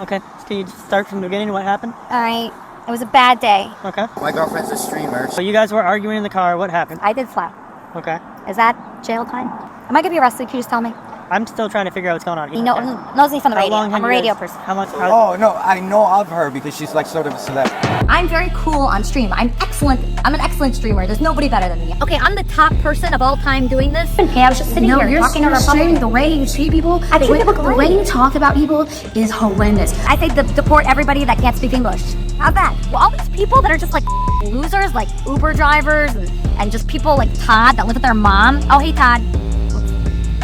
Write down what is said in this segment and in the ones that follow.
Okay, so can you just start from the beginning? What happened? Alright, it was a bad day. Okay. My girlfriend's a streamer. So you guys were arguing in the car. What happened? I did slap. Okay. Is that jail time? Am I gonna be arrested? Can you just tell me? I'm still trying to figure out what's going on here. You know, knows me from the radio. I'm a radio person. How much? Oh, no, I know of her because she's like sort of a celeb. I'm very cool on stream. I'm excellent. I'm an excellent streamer. There's nobody better than me. Okay, I'm the top person of all time doing this. Hey, I was just sitting here talking to Republicans. The way you treat people, the way you talk about people is horrendous. I say deport everybody that can't speak English. How's that? Well, all these people that are just like losers, like Uber drivers and just people like Todd that live with their mom. Oh, hey, Todd.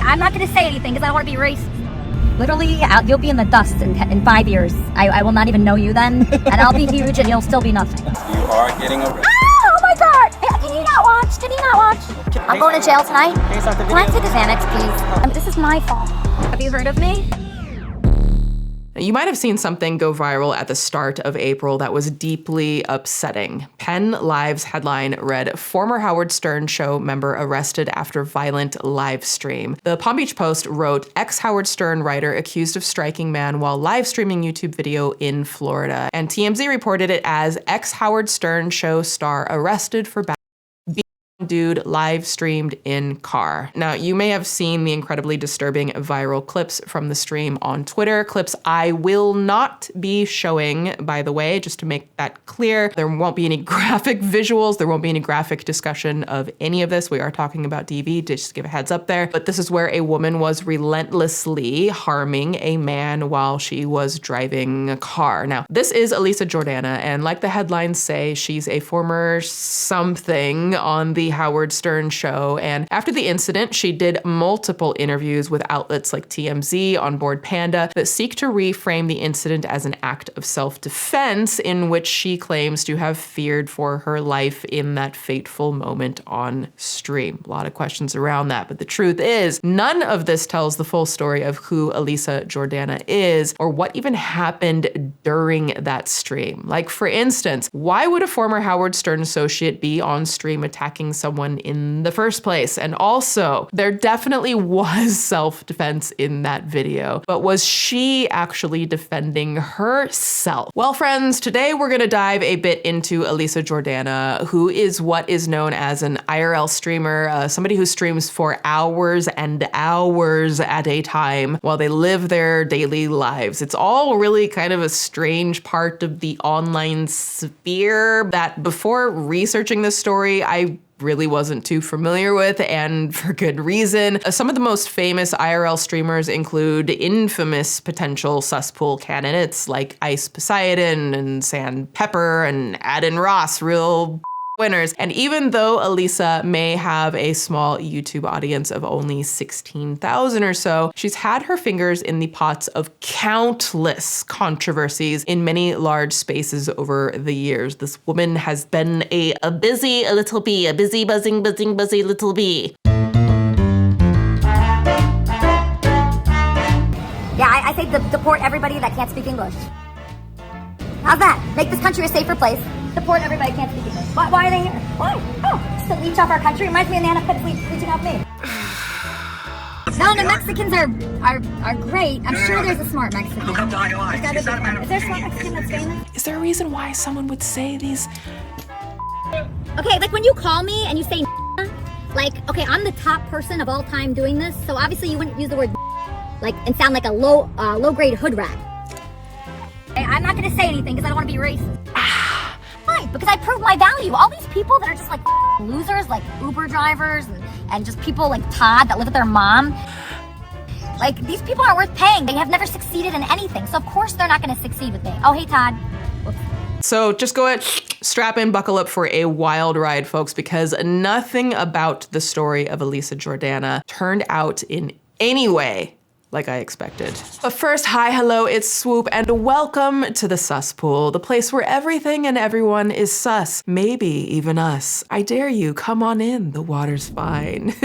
I'm not going to say anything because I don't want to be racist. Literally, you'll be in the dust in 5 years. I will not even know you then, and I'll be huge and you'll still be nothing. You are getting over. Oh my God! Can you not watch? Can you not watch? I'm going to jail tonight. Can I take a Xanax, please? This is my fault. Have you heard of me? You might have seen something go viral at the start of April that was deeply upsetting. Penn Live's headline read, "Former Howard Stern show member arrested after violent live stream." The Palm Beach Post wrote, "Ex-Howard Stern writer accused of striking man while live streaming YouTube video in Florida." And TMZ reported it as "Ex-Howard Stern show star arrested for dude live streamed in car." Now, you may have seen the incredibly disturbing viral clips from the stream on Twitter, clips I will not be showing, by the way, just to make that clear. There won't be any graphic visuals. There won't be any graphic discussion of any of this. We are talking about DV, just to give a heads up there. But this is where a woman was relentlessly harming a man while she was driving a car. Now, this is Elisa Jordana, and like the headlines say, she's a former something on the Howard Stern show. And after the incident, she did multiple interviews with outlets like TMZ, Onboard Panda, that seek to reframe the incident as an act of self-defense in which she claims to have feared for her life in that fateful moment on stream. A lot of questions around that, but the truth is, none of this tells the full story of who Elisa Jordana is or what even happened during that stream. Like, for instance, why would a former Howard Stern associate be on stream attacking someone in the first place? And also, there definitely was self-defense in that video, but was she actually defending herself? Well, friends, today we're gonna dive a bit into Elisa Jordana, who is what is known as an IRL streamer, somebody who streams for hours and hours at a time while they live their daily lives. It's all really kind of a strange part of the online sphere that before researching this story, I really wasn't too familiar with, and for good reason. Some of the most famous IRL streamers include infamous potential cesspool candidates like Ice Poseidon and Sand Pepper and Adin Ross, real winners. And even though Elisa may have a small YouTube audience of only 16,000 or so, she's had her fingers in the pots of countless controversies in many large spaces over the years. This woman has been a busy little bee, a busy, buzzing little bee. Yeah, I say deport everybody that can't speak English. How's that? Make this country a safer place. Deport everybody that can't speak English. Why are they here? Why? Oh, just to leech off our country. Reminds me of Nana Pitts leeching off me. No, the Mexicans are great. I'm sure there's a smart Mexican. Look up the IOI. Is there a smart Mexican that's famous? Is there a reason why someone would say these? Okay, like when you call me and you say like, okay, I'm the top person of all time doing this, so obviously you wouldn't use the word like and sound like a low-grade hood rat. I'm not gonna say anything because I don't want to be racist. Why? Because I prove my value. All these people that are just like losers, like Uber drivers and just people like Todd that live with their mom. Like, these people aren't worth paying. They have never succeeded in anything. So of course they're not gonna succeed with me. Oh, hey, Todd. Whoops. So just go ahead, strap in, buckle up for a wild ride, folks, because nothing about the story of Elisa Jordana turned out in any way like I expected. But first, hi, hello, it's Swoop, and welcome to the Susspool, the place where everything and everyone is sus, maybe even us. I dare you, come on in, the water's fine.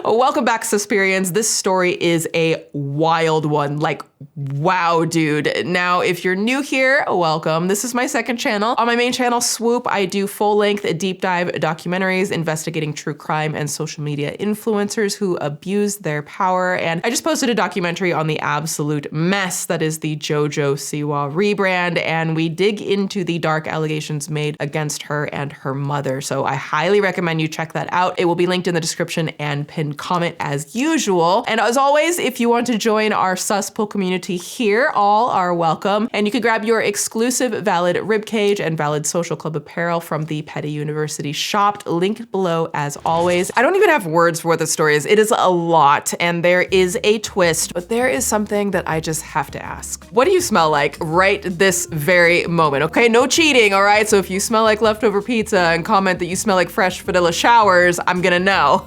Welcome back, Suspirians. This story is a wild one, like, wow, dude. Now, if you're new here, welcome. This is my second channel. On my main channel, Swoop, I do full-length, deep dive documentaries investigating true crime and social media influencers who abuse their power, and I just posted a documentary on the absolute mess that is the JoJo Siwa rebrand, and we dig into the dark allegations made against her and her mother. So I highly recommend you check that out. It will be linked in the description and pinned comment as usual. And as always, if you want to join our cesspool community here, all are welcome. And you can grab your exclusive valid ribcage and valid social club apparel from the Petty University shop, linked below as always. I don't even have words for what the story is. It is a lot, and there is a twist, but there is something that I just have to ask. What do you smell like right this very moment? Okay, no cheating, all right? So if you smell like leftover pizza and comment that you smell like fresh vanilla showers, I'm gonna know.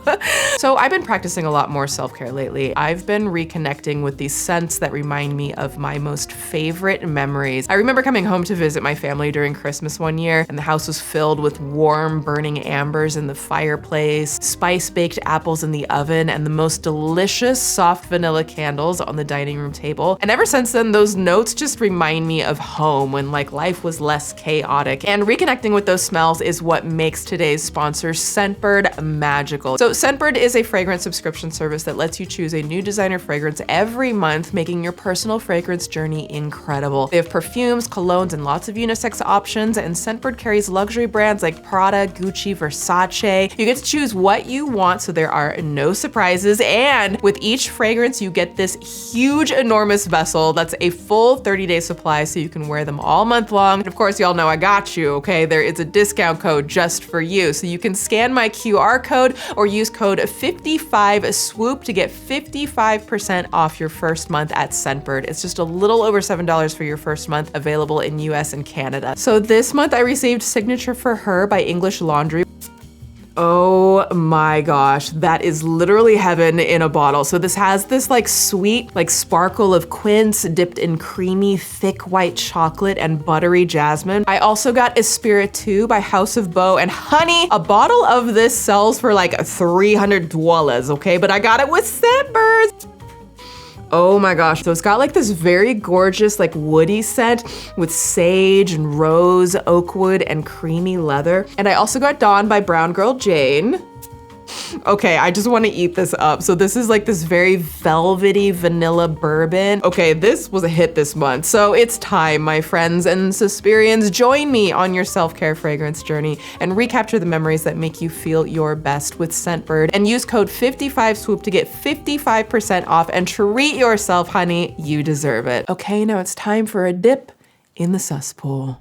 So I've been practicing a lot more self-care lately. I've been reconnecting with these scents that remind me of my most favorite memories. I remember coming home to visit my family during Christmas one year, and the house was filled with warm, burning ambers in the fireplace, spice-baked apples in the oven, and the most delicious soft vanilla candles on the dining room table. And ever since then, those notes just remind me of home when like life was less chaotic. And reconnecting with those smells is what makes today's sponsor, Scentbird, magical. So Scentbird is a fragrance subscription service that lets you choose a new designer fragrance every month, making your personal fragrance journey incredible. They have perfumes, colognes, and lots of unisex options, and Scentbird carries luxury brands like Prada, Gucci, Versace. You get to choose what you want, so there are no surprises, and with each fragrance, you get this huge, enormous vessel that's a full 30-day supply, so you can wear them all month long. And of course, y'all know I got you, okay? There is a discount code just for you, so you can scan my QR code or use code 55swoop to get 55% off your first month at Scentbird. It's just a little over $7 for your first month, available in US and Canada. So this month I received Signature for Her by English Laundry. Oh my gosh, that is literally heaven in a bottle. So this has this like sweet, like sparkle of quince dipped in creamy, thick white chocolate and buttery jasmine. I also got Espiritu by House of Beau, and honey, a bottle of this sells for like $300, okay? But I got it with Scentbird. Oh my gosh. So it's got like this very gorgeous like woody scent with sage and rose, oak wood, and creamy leather. And I also got Dawn by Brown Girl Jane. Okay, I just want to eat this up. So this is like this very velvety vanilla bourbon. Okay, this was a hit this month. So it's time, my friends and Suspirians, join me on your self-care fragrance journey and recapture the memories that make you feel your best with Scentbird, and use code 55swoop to get 55% off and treat yourself, honey. You deserve it. Okay, now it's time for a dip in the cesspool.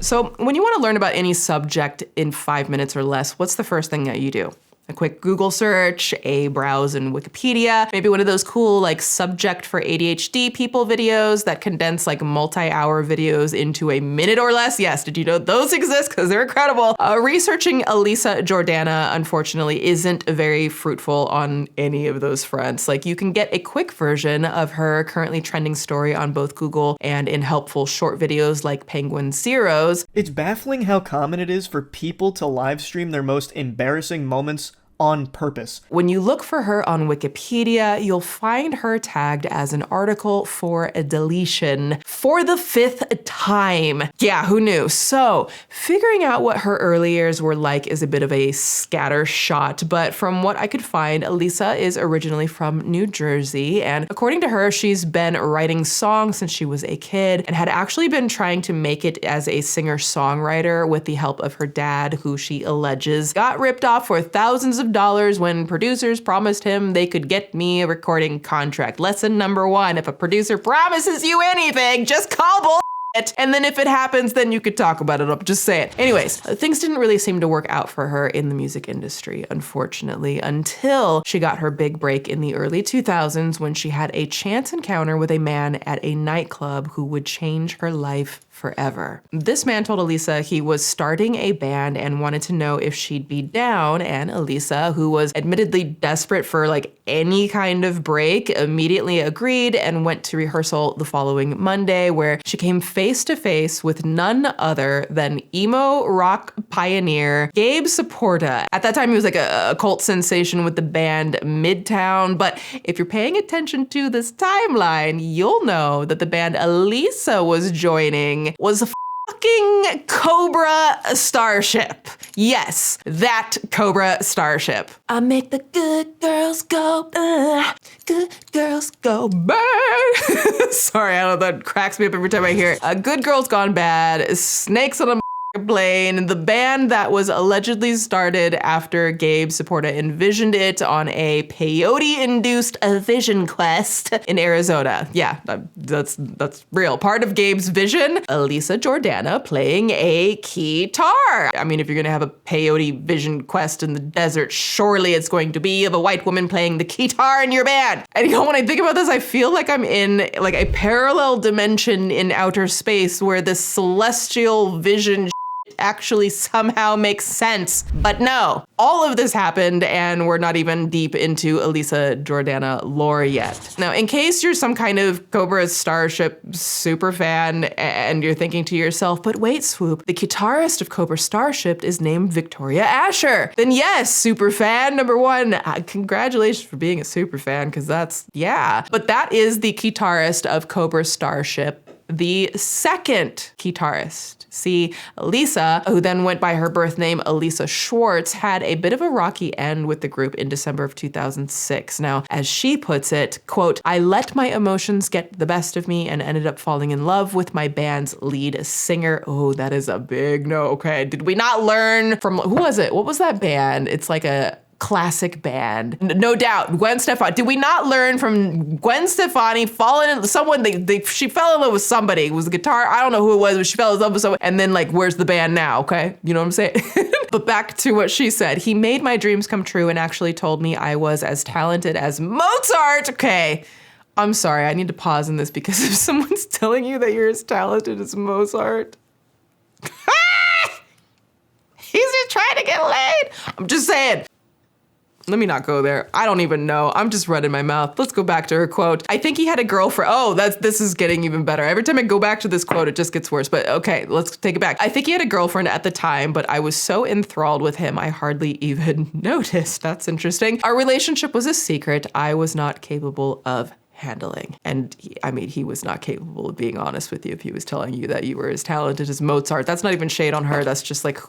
So when you want to learn about any subject in 5 minutes or less, what's the first thing that you do? A quick Google search, a browse in Wikipedia, maybe one of those cool like subject for ADHD people videos that condense like multi-hour videos into a minute or less. Yes, did you know those exist? Because they're incredible. Researching Elisa Jordana, unfortunately, isn't very fruitful on any of those fronts. Like you can get a quick version of her currently trending story on both Google and in helpful short videos like Penguin Zeros. It's baffling how common it is for people to live stream their most embarrassing moments on purpose. When you look for her on Wikipedia, you'll find her tagged as an article for a deletion for the 5th time. Yeah, who knew? So figuring out what her early years were like is a bit of a scattershot, but from what I could find, Elisa is originally from New Jersey, and according to her, she's been writing songs since she was a kid and had actually been trying to make it as a singer-songwriter with the help of her dad, who she alleges got ripped off for thousands of dollars when producers promised him they could get me a recording contract. Lesson number 1, if a producer promises you anything, just call bull. And then if it happens, then you could talk about it. I'm just saying. Anyways, things didn't really seem to work out for her in the music industry, unfortunately, until she got her big break in the early 2000s when she had a chance encounter with a man at a nightclub who would change her life forever. This man told Elisa he was starting a band and wanted to know if she'd be down, and Elisa, who was admittedly desperate for like any kind of break, immediately agreed and went to rehearsal the following Monday, where she came face to face with none other than emo rock pioneer Gabe Saporta. At that time, he was like a cult sensation with the band Midtown, but if you're paying attention to this timeline, you'll know that the band Elisa was joining was fucking Cobra Starship. Yes, that Cobra Starship. I make the good girls go, good girls go bad. Sorry, I don't know, that cracks me up every time I hear it. Good Girls Gone Bad, Snakes on a Plane, the band that was allegedly started after Gabe Saporta envisioned it on a peyote-induced vision quest in Arizona. Yeah, that's real. Part of Gabe's vision, Elisa Jordana playing a guitar. I mean, if you're gonna have a peyote vision quest in the desert, surely it's going to be of a white woman playing the guitar in your band. And you know, when I think about this, I feel like I'm in like a parallel dimension in outer space where this celestial vision actually somehow makes sense. But no, all of this happened and we're not even deep into Elisa Jordana lore yet. Now, in case you're some kind of Cobra Starship super fan and you're thinking to yourself, but wait, Swoop, the guitarist of Cobra Starship is named Victoria Asher. Then yes, super fan number one, congratulations for being a super fan, because that's, yeah. But that is the guitarist of Cobra Starship, the second guitarist. See, Elisa, who then went by her birth name Elisa Schwartz, had a bit of a rocky end with the group in December of 2006. Now, as she puts it, quote, I let my emotions get the best of me and ended up falling in love with my band's lead singer. Oh, that is a big no. Okay, did we not learn from, who was it? What was that band? It's like a classic band. No doubt, Gwen Stefani. Did we not learn from Gwen Stefani falling in someone, she fell in love with somebody. It was the guitar, I don't know who it was, but she fell in love with someone. And then like, where's the band now, okay? You know what I'm saying? But back to what she said. He made my dreams come true and actually told me I was as talented as Mozart. Okay, I'm sorry, I need to pause in this because if someone's telling you that you're as talented as Mozart, he's just trying to get laid. I'm just saying. Let me not go there. I don't even know. I'm just running my mouth. Let's go back to her quote. I think he had a girlfriend. Oh, this is getting even better. Every time I go back to this quote, it just gets worse. But okay, let's take it back. I think he had a girlfriend at the time, but I was so enthralled with him, I hardly even noticed. That's interesting. Our relationship was a secret I was not capable of handling. And he was not capable of being honest with you if he was telling you that you were as talented as Mozart. That's not even shade on her. That's just like,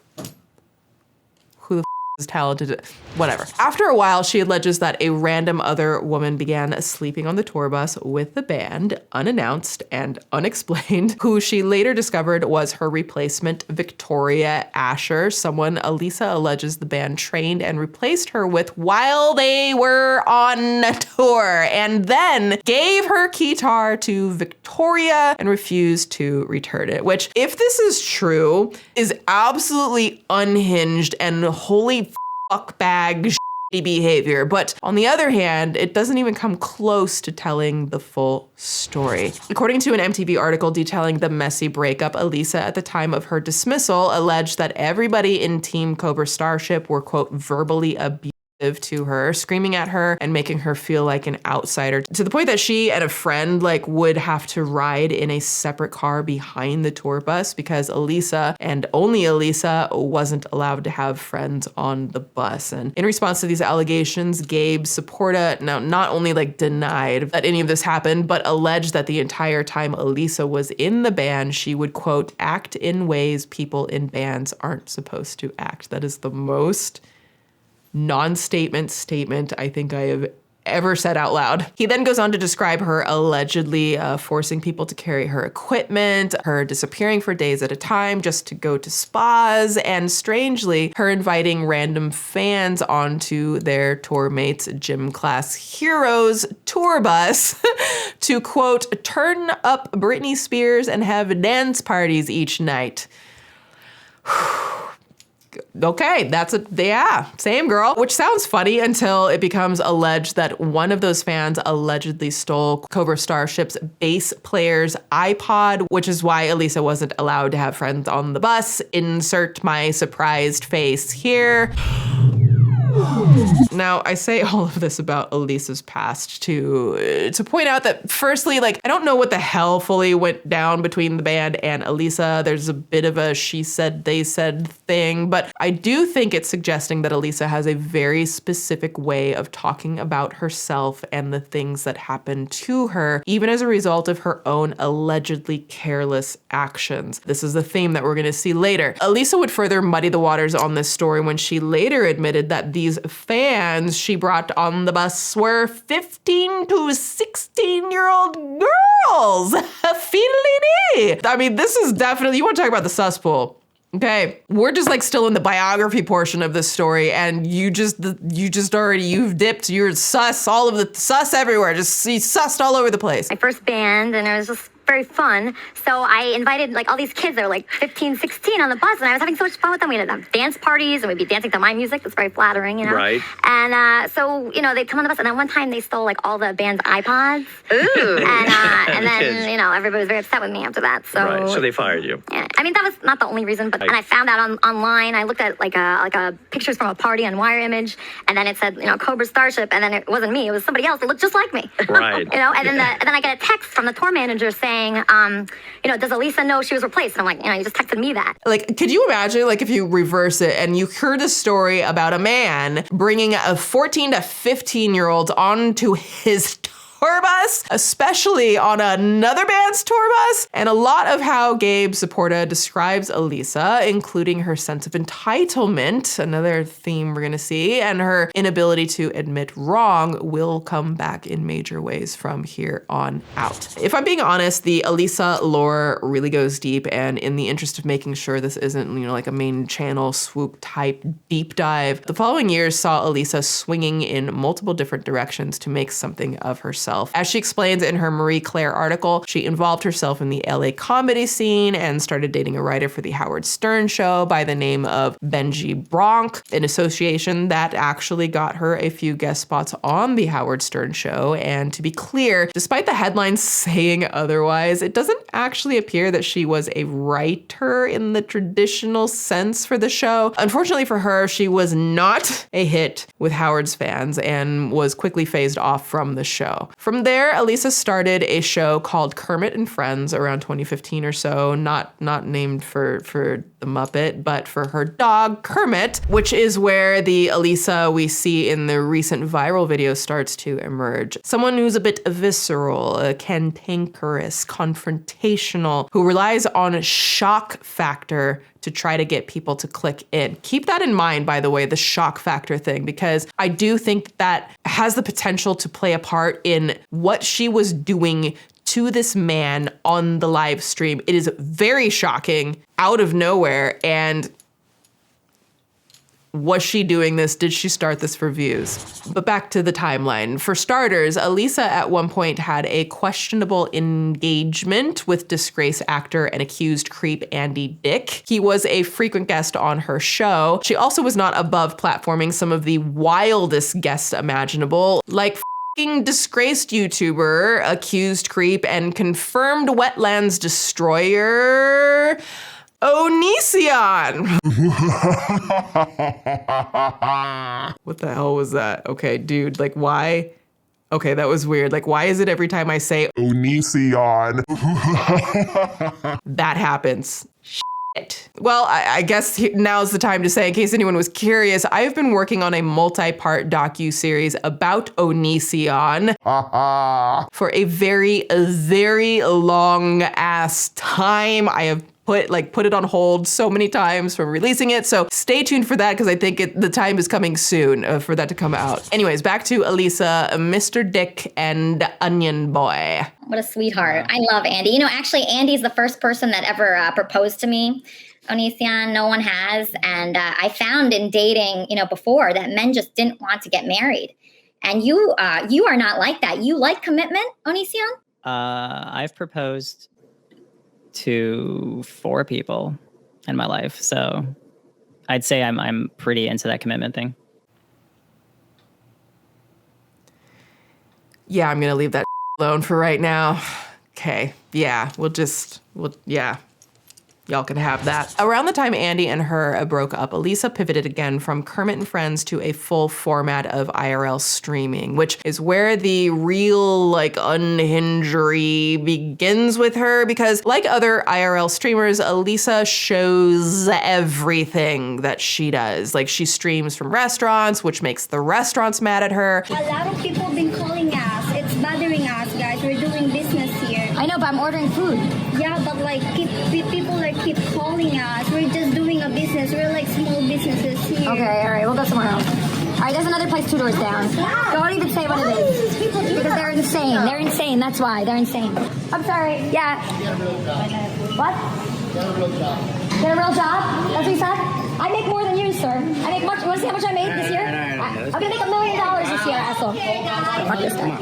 who the is talented, whatever. After a while, she alleges that a random other woman began sleeping on the tour bus with the band, unannounced and unexplained, who she later discovered was her replacement, Victoria Asher, someone Elisa alleges the band trained and replaced her with while they were on tour, and then gave her guitar to Victoria and refused to return it, which, if this is true, is absolutely unhinged and wholly fuckbag behavior. But on the other hand, it doesn't even come close to telling the full story. According to an MTV article detailing the messy breakup, Elisa, at the time of her dismissal, alleged that everybody in Team Cobra Starship were, quote, verbally abusive to her, screaming at her and making her feel like an outsider, to the point that she and a friend like would have to ride in a separate car behind the tour bus because Elisa, and only Elisa, wasn't allowed to have friends on the bus. And in response to these allegations, Gabe Saporta now not only like denied that any of this happened, but alleged that the entire time Elisa was in the band, she would, quote, act in ways people in bands aren't supposed to act. That is the most non-statement statement I think I have ever said out loud. He then goes on to describe her allegedly forcing people to carry her equipment, her disappearing for days at a time just to go to spas, and strangely, her inviting random fans onto their tour mates' gym class heroes tour bus to, quote, turn up Britney Spears and have dance parties each night. Okay, same girl. Which sounds funny until it becomes alleged that one of those fans allegedly stole Cobra Starship's bass player's iPod, which is why Elisa wasn't allowed to have friends on the bus. Insert my surprised face here. Now, I say all of this about Elisa's past to point out that, firstly, like, I don't know what the hell fully went down between the band and Elisa. There's a bit of a she said, they said thing, but I do think it's suggesting that Elisa has a very specific way of talking about herself and the things that happened to her, even as a result of her own allegedly careless actions. This is the theme that we're going to see later. Elisa would further muddy the waters on this story when she later admitted that these fans she brought on the bus were 15 to 16-year-old girls. I mean, this is definitely, you want to talk about the cesspool. Okay, we're just like still in the biography portion of this story, and you've dipped, you're sus, all of the sus everywhere, just you sussed all over the place. My first band, and it was just very fun. So I invited like all these kids that were like 15, 16 on the bus, and I was having so much fun with them. We had dance parties, and we'd be dancing to my music. That's very flattering, you know? Right. And so, you know, they'd come on the bus, and then one time they stole like all the band's iPods. Ooh. And then, Kids. you know, everybody was very upset with me after that. So, Right, so they fired you. yeah. I mean, that was not the only reason, but and I found out online. I looked at like a pictures from a party on Wire Image, and then it said, you know, Cobra Starship, and then it wasn't me. It was somebody else that looked just like me. Right. You know, and then I get a text from the tour manager saying, you know, does Elisa know she was replaced? And I'm like, you know, you just texted me that. Like, could you imagine, like, if you reverse it and you heard a story about a man bringing a 14 to 15-year-olds onto his tour bus, especially on another band's tour bus, and a lot of how Gabe Saporta describes Elisa, including her sense of entitlement, another theme we're gonna see, and her inability to admit wrong will come back in major ways from here on out. If I'm being honest, the Elisa lore really goes deep, and in the interest of making sure this isn't, you know, like a main channel Swoop type deep dive, the following years saw Elisa swinging in multiple different directions to make something of herself. As she explains in her Marie Claire article, she involved herself in the LA comedy scene and started dating a writer for the Howard Stern show by the name of Benji Bronk, an association that actually got her a few guest spots on the Howard Stern show. And to be clear, despite the headlines saying otherwise, it doesn't actually appear that she was a writer in the traditional sense for the show. Unfortunately for her, she was not a hit with Howard's fans and was quickly phased off from the show. From there, Elisa started a show called Kermit and Friends around 2015 or so, not named for the Muppet, but for her dog, Kermit, which is where the Elisa we see in the recent viral video starts to emerge. Someone who's a bit visceral, cantankerous, confrontational, who relies on shock factor to try to get people to click in. Keep that in mind, by the way, the shock factor thing, because I do think that has the potential to play a part in what she was doing to this man on the live stream. It is very shocking, out of nowhere, and was she doing this? Did she start this for views? But back to the timeline. For starters, Elisa at one point had a questionable engagement with disgraced actor and accused creep Andy Dick. He was a frequent guest on her show. She also was not above platforming some of the wildest guests imaginable, like f***ing disgraced YouTuber, accused creep, and confirmed wetlands destroyer, Onision. What the hell was that? Okay, dude, like why? Okay, that was weird. Like, why is it every time I say Onision, that happens? Shit. Well, I guess now's the time to say, in case anyone was curious, I've been working on a multi-part docu-series about Onision for a very, very long ass time. I have put it on hold so many times from releasing it. So stay tuned for that, because I think the time is coming soon for that to come out. Anyways, back to Elisa, Mr. Dick, and Onion Boy. What a sweetheart. I love Andy. You know, actually, Andy's the first person that ever proposed to me. Onision, no one has. And I found in dating, you know, before that men just didn't want to get married. And you are not like that. You like commitment, Onision? I've proposed to 4 people in my life, so I'd say I'm pretty into that commitment thing. Yeah, I'm gonna leave that alone for right now. Okay, yeah, yeah. Y'all can have that. Around the time Andy and her broke up, Elisa pivoted again from Kermit and Friends to a full format of IRL streaming, which is where the real, like, unhingery begins with her, because like other IRL streamers, Elisa shows everything that she does. Like, she streams from restaurants, which makes the restaurants mad at her. A lot of people have been calling us. It's bothering us, guys. We're doing business here. I know, but I'm ordering food. Yeah, but like people like keep calling us. We're just doing a business. We're like small businesses here. Okay, all right, we'll go somewhere else. All right, there's another place 2 doors down. Don't even say what it is. Because they're insane. They're insane. That's why. They're insane. I'm sorry. Yeah. What? Get a real job. Get a real job? That's what you said? I make more than you, sir. I make much. You want to see how much I made this year? I'm going to make $1 million this year, asshole. Fuck this guy.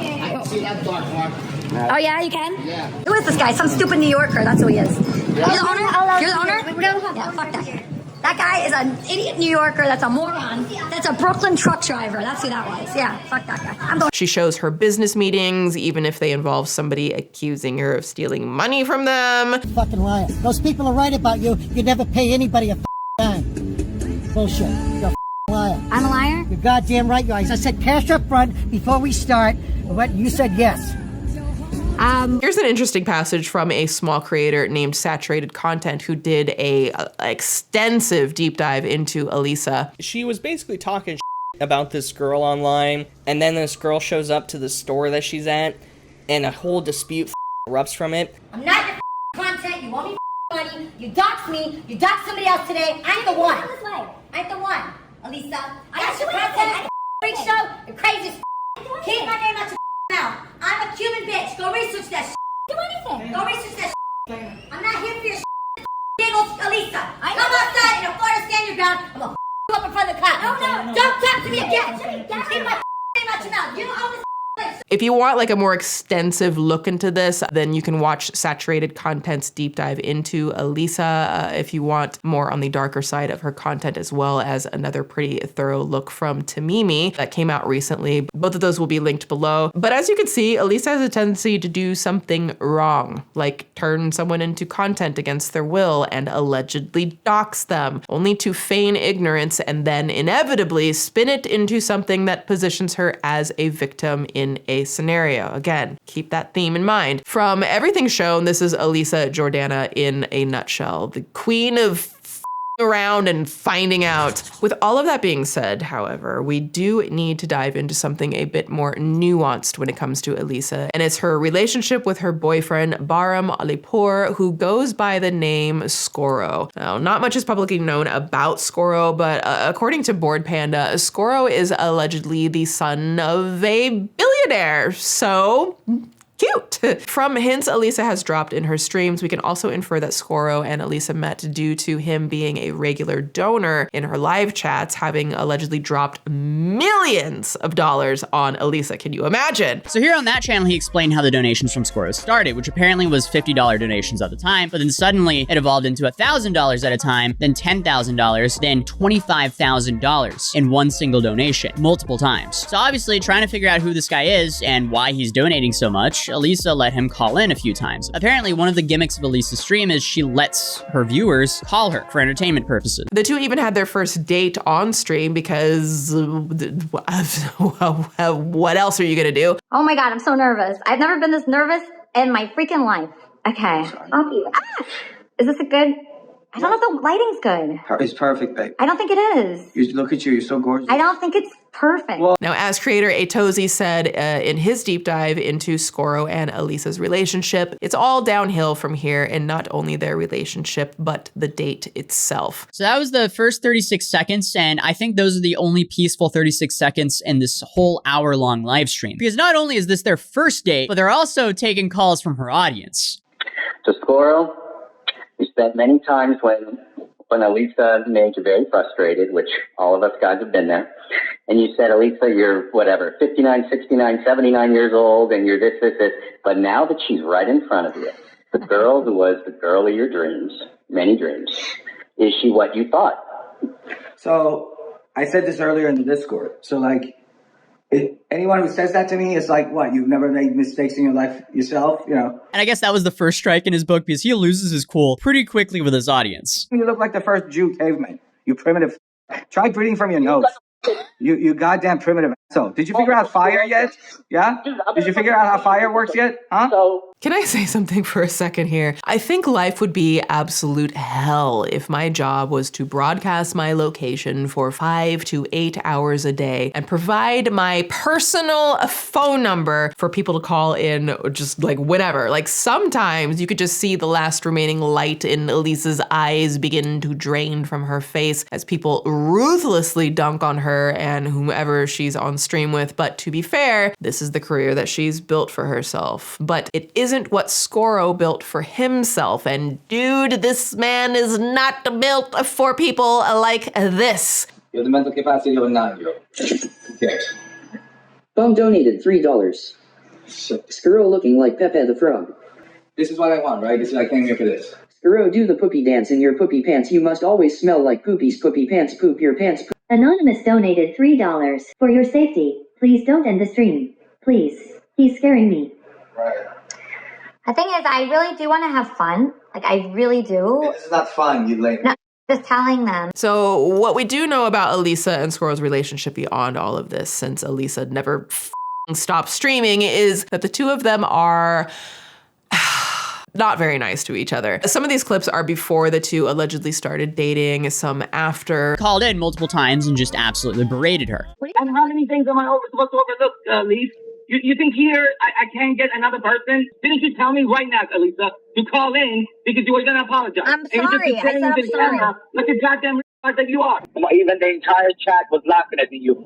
Oh, yeah, you can? Yeah. Who is this guy? Some stupid New Yorker. That's who he is. You're the owner? You're the owner? Yeah, fuck that. That guy is an idiot New Yorker. That's a moron. That's a Brooklyn truck driver. That's who that was. Yeah, fuck that guy. She shows her business meetings, even if they involve somebody accusing her of stealing money from them. Fucking liar. Those people are right about you. You never pay anybody a dime. Bullshit. You're a liar. I'm a liar? You're goddamn right, you are. I said cash up front before we start. What you said yes. Here's an interesting passage from a small creator named Saturated Content who did a extensive deep dive into Elisa. She was basically talking about this girl online, and then this girl shows up to the store that she's at, and a whole dispute erupts from it. I'm not your content. You owe me money. You doxed me. You doxed somebody else today. I'm the one. I'm the one, Elisa. I got your content. Freak show. You're crazy as Keep my name out your mouth. I'm a Cuban bitch. Go research that shit. Do anything. Go research that shit. I'm not here for your shit. Big old Elisa. Come outside in a Florida stand your ground. I'm gonna you up in front of the cop. No. Don't talk to me again. Keep my name out your mouth. You don't own this place. If you want like a more extensive look into this, then you can watch Saturated Content's deep dive into Elisa. If you want more on the darker side of her content, as well as another pretty thorough look from Tamimi that came out recently. Both of those will be linked below. But as you can see, Elisa has a tendency to do something wrong, like turn someone into content against their will and allegedly dox them, only to feign ignorance and then inevitably spin it into something that positions her as a victim in a scenario. Again, keep that theme in mind. From everything shown, this is Elisa Jordana in a nutshell. The queen of around and finding out. With all of that being said, however, we do need to dive into something a bit more nuanced when it comes to Elisa, and it's her relationship with her boyfriend, Bahram Alipour, who goes by the name Skoro. Now, not much is publicly known about Skoro, but according to Board Panda, Skoro is allegedly the son of a billionaire, so cute. From hints Elisa has dropped in her streams, we can also infer that Skoro and Elisa met due to him being a regular donor in her live chats, having allegedly dropped millions of dollars on Elisa. Can you imagine? So here on that channel, he explained how the donations from Skoro started, which apparently was $50 donations at the time, but then suddenly it evolved into $1,000 at a time, then $10,000, then $25,000 in one single donation, multiple times. So obviously trying to figure out who this guy is and why he's donating so much, Elisa let him call in a few times. Apparently, one of the gimmicks of Elisa's stream is she lets her viewers call her for entertainment purposes. The two even had their first date on stream because what else are you gonna do? Oh my God, I'm so nervous. I've never been this nervous in my freaking life. Okay. Is this a good? I don't know if the lighting's good. It's perfect, babe. I don't think it is. You look at you. You're so gorgeous. I don't think it's perfect. Now, as creator Atozi said in his deep dive into Skoro and Elisa's relationship, it's all downhill from here, and not only their relationship, but the date itself. So that was the first 36 seconds, and I think those are the only peaceful 36 seconds in this whole hour-long live stream. Because not only is this their first date, but they're also taking calls from her audience. So Skoro, we spent many times when Elisa made you very frustrated, which all of us guys have been there. And you said, Elisa, you're whatever, 59, 69, 79 years old, and you're this. But now that she's right in front of you, the girl who was the girl of your dreams, many dreams, is she what you thought? So I said this earlier in the Discord. So like, Anyone who says that to me is like, what, you've never made mistakes in your life yourself, you know? And I guess that was the first strike in his book because he loses his cool pretty quickly with his audience. You look like the first Jew caveman, you primitive. Try breathing from your nose. You goddamn primitive asshole. Did you figure out fire yet? Yeah? Did you figure out how fire works yet? Huh? Can I say something for a second here? I think life would be absolute hell if my job was to broadcast my location for 5 to 8 hours a day and provide my personal phone number for people to call in, just like whenever. Like sometimes you could just see the last remaining light in Elisa's eyes begin to drain from her face as people ruthlessly dunk on her and whomever she's on stream with. But to be fair, this is the career that she's built for herself. But it isn't what Scoro built for himself. And dude, this man is not built for people like this. You have the mental capacity of a 9-year-old. Who cares? Bum donated $3. Skuro looking like Pepe the Frog. This is what I want, right? This is I came here for this. Skuro, do the poopy dance in your poopy pants. You must always smell like poopies. Poopy pants, poop your pants. Anonymous donated $3. For your safety, please don't end the stream. Please. He's scaring me. Right. The thing is, I really do want to have fun. Like, I really do. This is not fun, you lame. No, just telling them. So what we do know about Elisa and Scoro's relationship beyond all of this, since Elisa never stopped streaming, is that the two of them are not very nice to each other. Some of these clips are before the two allegedly started dating, some after. Called in multiple times and just absolutely berated her. And how many things am I supposed to overlook, Elise? You think here I can't get another person? Didn't you tell me right now, Elisa, to call in because you were going to apologize? I'm sorry. I said I'm sorry. Like a goddamn that you are. Even the entire chat was laughing at you.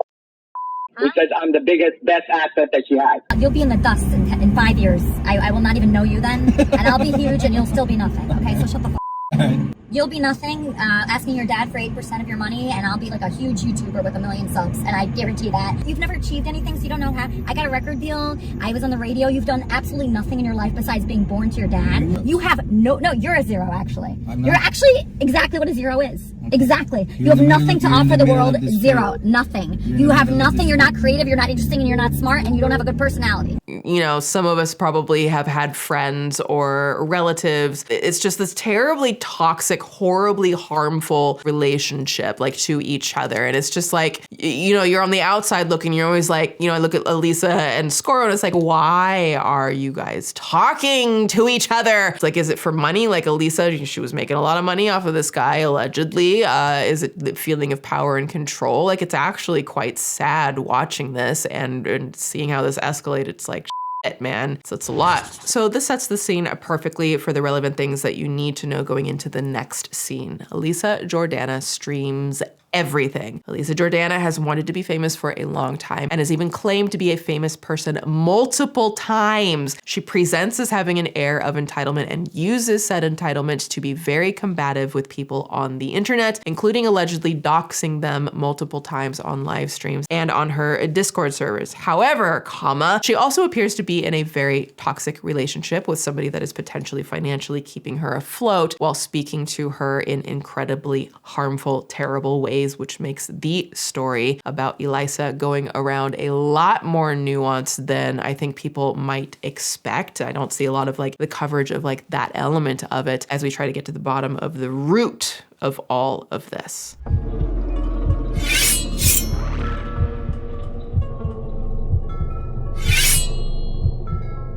Who says I'm the biggest, best asset that she has. You'll be in the dust in 5 years. I will not even know you then. And I'll be huge and you'll still be nothing. Okay, so shut the f***. You'll be nothing, asking your dad for 8% of your money, and I'll be like a huge YouTuber with 1 million subs, and I guarantee that. You've never achieved anything, so you don't know how. I got a record deal, I was on the radio, you've done absolutely nothing in your life besides being born to your dad. You have no, you're a zero, actually. You're actually exactly what a zero is. Exactly. You have nothing to offer the world, zero, nothing. You have nothing, you're not creative, you're not interesting, and you're not smart, and you don't have a good personality. You know, some of us probably have had friends or relatives. It's just this terribly toxic, horribly harmful relationship, like, to each other. And it's just like, you know, you're on the outside looking, you're always like, you know, I look at Elisa and Scoro and it's like, why are you guys talking to each other? It's like, is it for money? Like Elisa, she was making a lot of money off of this guy, allegedly. Is it the feeling of power and control? Like, it's actually quite sad watching this and seeing how this escalated. It's like, shit, man. So it's a lot. So this sets the scene perfectly for the relevant things that you need to know going into the next scene. Elisa Jordana streams everything. Elisa Jordana has wanted to be famous for a long time and has even claimed to be a famous person multiple times. She presents as having an air of entitlement and uses said entitlement to be very combative with people on the internet, including allegedly doxing them multiple times on live streams and on her Discord servers. However, she also appears to be in a very toxic relationship with somebody that is potentially financially keeping her afloat while speaking to her in incredibly harmful, terrible ways, which makes the story about Elisa going around a lot more nuance than I think people might expect. I don't see a lot of like the coverage of like that element of it as we try to get to the bottom of the root of all of this.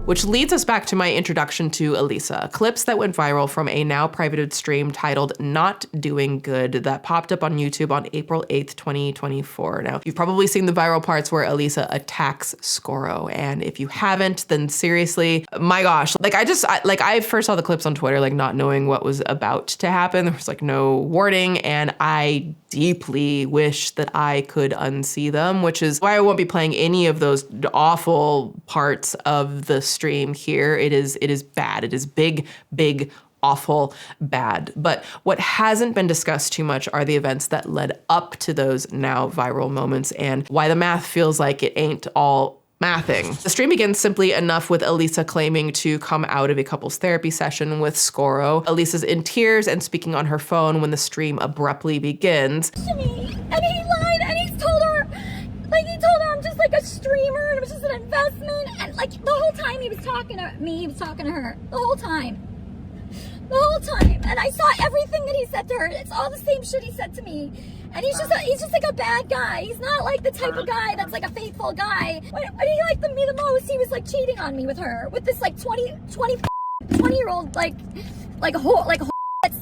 Which leads us back to my introduction to Elisa. Clips that went viral from a now privated stream titled Not Doing Good that popped up on YouTube on April 8th, 2024. Now, you've probably seen the viral parts where Elisa attacks Scoro. And if you haven't, then seriously, my gosh, like I first saw the clips on Twitter, like not knowing what was about to happen. There was like no warning. And I deeply wish that I could unsee them, which is why I won't be playing any of those awful parts of the stream here. It is bad. It is big, awful, bad. But what hasn't been discussed too much are the events that led up to those now viral moments and why the math feels like it ain't all mathing. The stream begins simply enough with Elisa claiming to come out of a couples therapy session with Scoro. Elisa's in tears and speaking on her phone when the stream abruptly begins. And he lied and he told her I'm just like a time he was talking to me, he was talking to her. The whole time. The whole time. And I saw everything that he said to her. It's all the same shit he said to me. And he's just like a bad guy. He's not like the type of guy that's like a faithful guy. When he liked me the most, he was like cheating on me with her. With this like 20-year-old like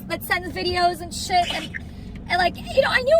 that sends videos and shit. And like, you know, I knew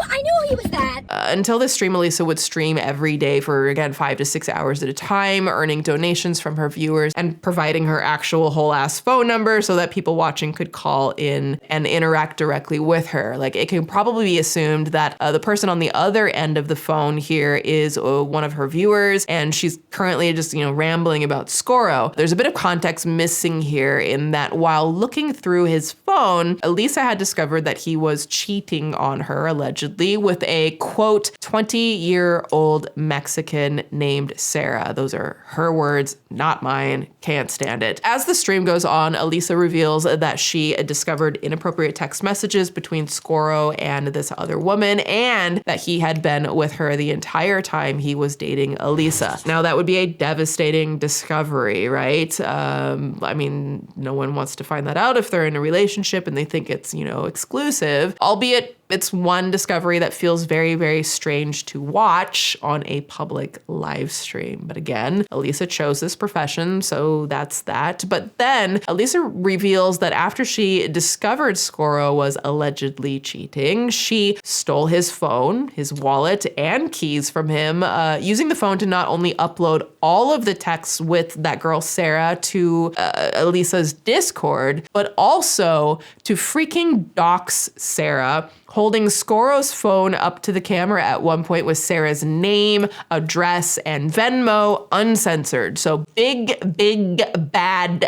he was that. Until this stream, Elisa would stream every day for, again, 5 to 6 hours at a time, earning donations from her viewers and providing her actual whole ass phone number so that people watching could call in and interact directly with her. Like, it can probably be assumed that the person on the other end of the phone here is one of her viewers, and she's currently just, you know, rambling about Skoro. There's a bit of context missing here in that while looking through his phone, Elisa had discovered that he was cheating on her, allegedly, with a, quote, 20-year-old Mexican named Sarah. Those are her words, not mine. Can't stand it. As the stream goes on, Elisa reveals that she discovered inappropriate text messages between Skoro and this other woman, and that he had been with her the entire time he was dating Elisa. Now, that would be a devastating discovery, right? I mean, no one wants to find that out if they're in a relationship and they think it's, you know, exclusive, albeit it's one discovery that feels very, very strange to watch on a public live stream. But again, Elisa chose this profession, so that's that. But then Elisa reveals that after she discovered Skoro was allegedly cheating, she stole his phone, his wallet, and keys from him, using the phone to not only upload all of the texts with that girl Sarah to Elisa's Discord, but also to freaking dox Sarah, holding Skoro's phone up to the camera at one point with Sarah's name, address, and Venmo uncensored. So big, bad.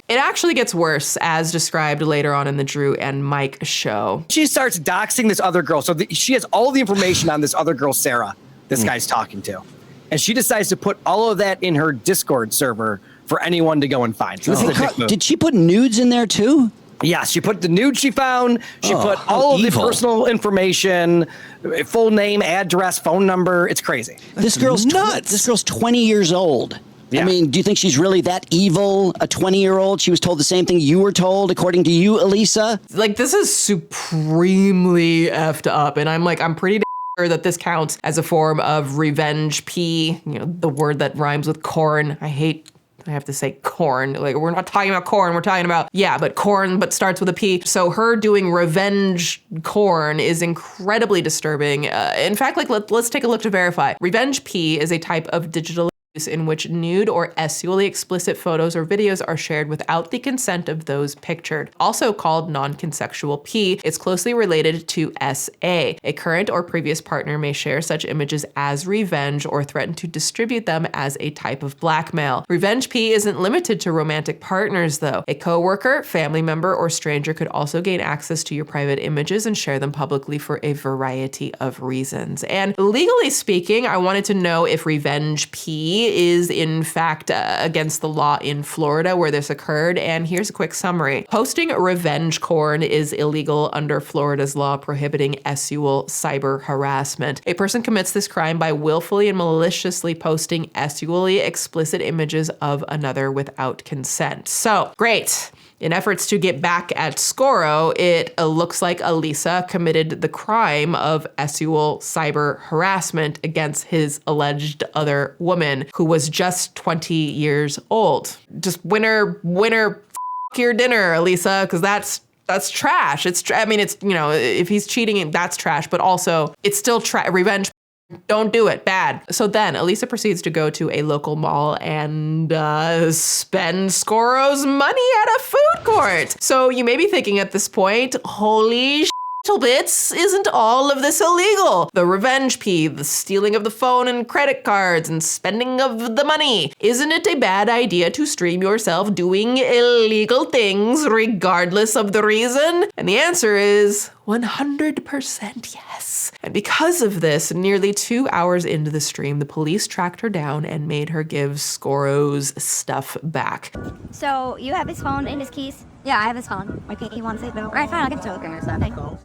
It actually gets worse, as described later on in the Drew and Mike show. She starts doxing this other girl. So she has all the information on this other girl, Sarah, this guy's talking to. And she decides to put all of that in her Discord server for anyone to go and find. So this is a dick move. Did she put nudes in there too? Yeah, she put the nude she found. She put all of the personal information, full name, address, phone number. It's crazy. This girl's nuts. This girl's 20 years old. Yeah. I mean, do you think she's really that evil? A 20-year-old? She was told the same thing you were told, according to you, Elisa? Like, this is supremely effed up. And I'm pretty sure that this counts as a form of revenge P, you know, the word that rhymes with corn. I have to say corn. Like, we're not talking about corn. We're talking about, yeah, but corn, but starts with a P. So her doing revenge corn is incredibly disturbing. In fact, like, let's take a look to verify. Revenge P is a type of digital in which nude or sexually explicit photos or videos are shared without the consent of those pictured. Also called non-consensual P, it's closely related to SA. A current or previous partner may share such images as revenge or threaten to distribute them as a type of blackmail. Revenge P isn't limited to romantic partners, though. A coworker, family member, or stranger could also gain access to your private images and share them publicly for a variety of reasons. And legally speaking, I wanted to know if Revenge P is in fact against the law in Florida where this occurred, and here's a quick summary. Posting revenge corn is illegal under Florida's law prohibiting sexual cyber harassment. A person commits this crime by willfully and maliciously posting sexually explicit images of another without consent. So, great. In efforts to get back at Skoro, it looks like Elisa committed the crime of sexual cyber harassment against his alleged other woman, who was just 20 years old. Just winner, f your dinner, Elisa, because that's trash. I mean, it's, you know, if he's cheating, that's trash, but also it's still revenge. Don't do it. Bad. So then Elisa proceeds to go to a local mall and spend Skoro's money at a food court. So you may be thinking at this point, holy bits, isn't all of this illegal? The revenge P, the stealing of the phone and credit cards and spending of the money. Isn't it a bad idea to stream yourself doing illegal things regardless of the reason? And the answer is 100% yes. And because of this, nearly 2 hours into the stream, the police tracked her down and made her give Skoro's stuff back. So you have his phone and his keys? Yeah, I have his phone. Okay, he wants it. All right, fine, I'll give it to him.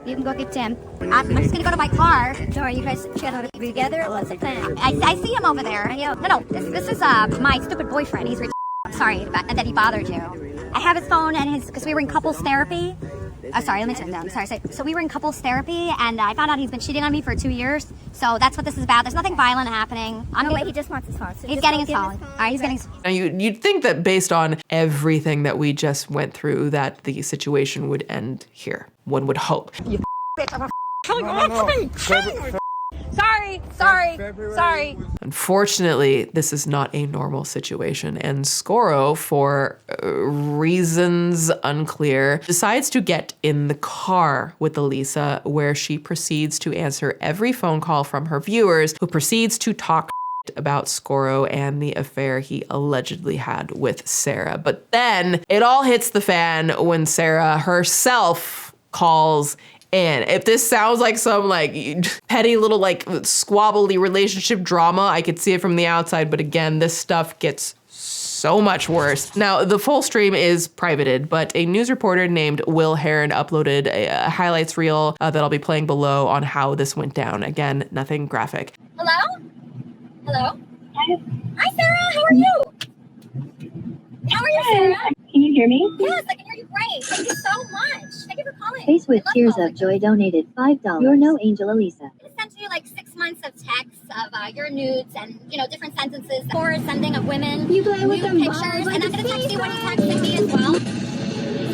You can go get Tim. I'm just gonna go to my car. So are you guys gonna be together or what's the plan? I see him over there. No, this is my stupid boyfriend. He's I'm sorry that he bothered you. I have his phone and because we were in couples therapy. Oh, sorry, let me turn down. Sorry. So we were in couples therapy, and I found out he's been cheating on me for 2 years. So that's what this is about. There's nothing violent happening. He just wants his phone. So he's getting his phone. All right, he's getting his phone. Now, you'd think that based on everything that we just went through, that the situation would end here. One would hope. You bitch, I'm Sorry. Unfortunately, this is not a normal situation, and Skoro, for reasons unclear, decides to get in the car with Elisa, where she proceeds to answer every phone call from her viewers, who proceeds to talk about Skoro and the affair he allegedly had with Sarah. But then it all hits the fan when Sarah herself calls in. If this sounds like some petty little squabbly relationship drama, I could see it from the outside, but again, this stuff gets so much worse. Now, the full stream is privated, but a news reporter named Will Heron uploaded a highlights reel that I'll be playing below on how this went down. Again, nothing graphic. Hello? Hi, Sarah. How are you? How are you, Sarah? Can you hear me? Yes, I can hear you great. Thank you so much. Thank you for calling. Face with Tears of Joy donated $5. You're no angel, Elisa. I sent you 6 months of texts of your nudes and different sentences for sending of women. You play with them pictures, and I'm gonna text you when you texted me as well.